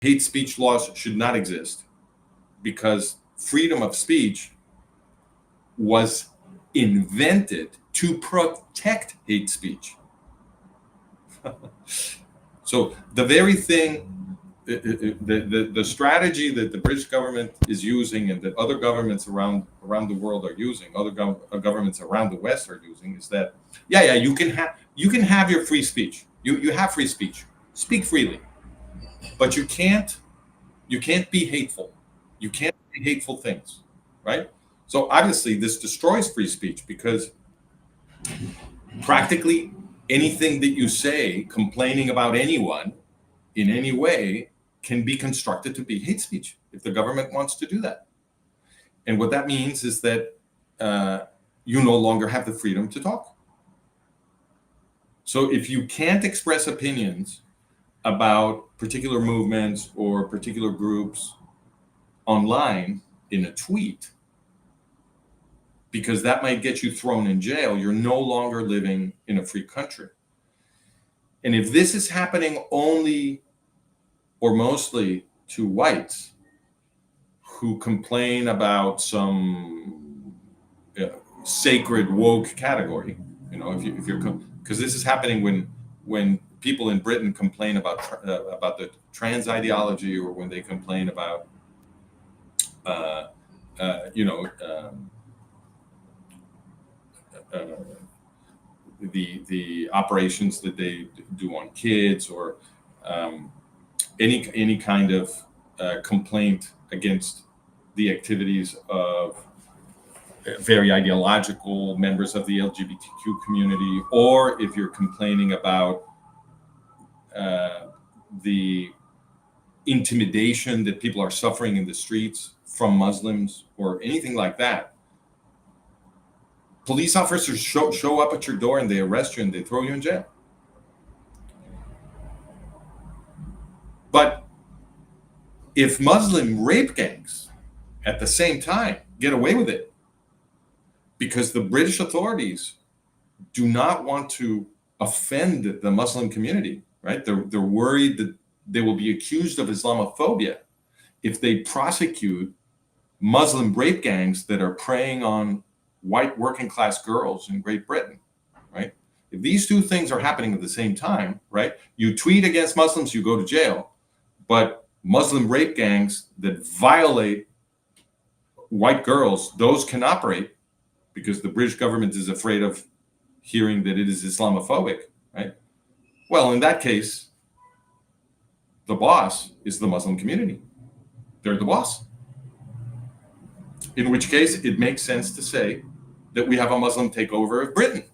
hate speech laws should not exist because freedom of speech was invented to protect hate speech. So the very thing, the strategy that the British government is using and that other governments around the world are using, other governments around the West are using, is that you can have your free speech. You have free speech. Speak freely, but you can't be hateful. You can't say hateful things, right? So obviously this destroys free speech because practically anything that you say complaining about anyone in any way can be constructed to be hate speech if the government wants to do that. And what that means is that you no longer have the freedom to talk. So if you can't express opinions about particular movements or particular groups online in a tweet, because that might get you thrown in jail, you're no longer living in a free country. And if this is happening only or mostly to whites who complain about some sacred woke category, if you're because this is happening when people in Britain complain about the trans ideology, or when they complain about the operations that they do on kids, or any kind of complaint against the activities of very ideological members of the LGBTQ community, or if you're complaining about the intimidation that people are suffering in the streets from Muslims or anything like that, police officers show up at your door and they arrest you and they throw you in jail. But if Muslim rape gangs at the same time get away with it, because the British authorities do not want to offend the Muslim community, right? They're worried that they will be accused of Islamophobia if they prosecute Muslim rape gangs that are preying on white working class girls in Great Britain, right? If these two things are happening at the same time, right? You tweet against Muslims, you go to jail, but Muslim rape gangs that violate white girls, those can operate because the British government is afraid of hearing that it is Islamophobic, right? Well, in that case, the boss is the Muslim community. They're the boss. In which case, it makes sense to say that we have a Muslim takeover of Britain.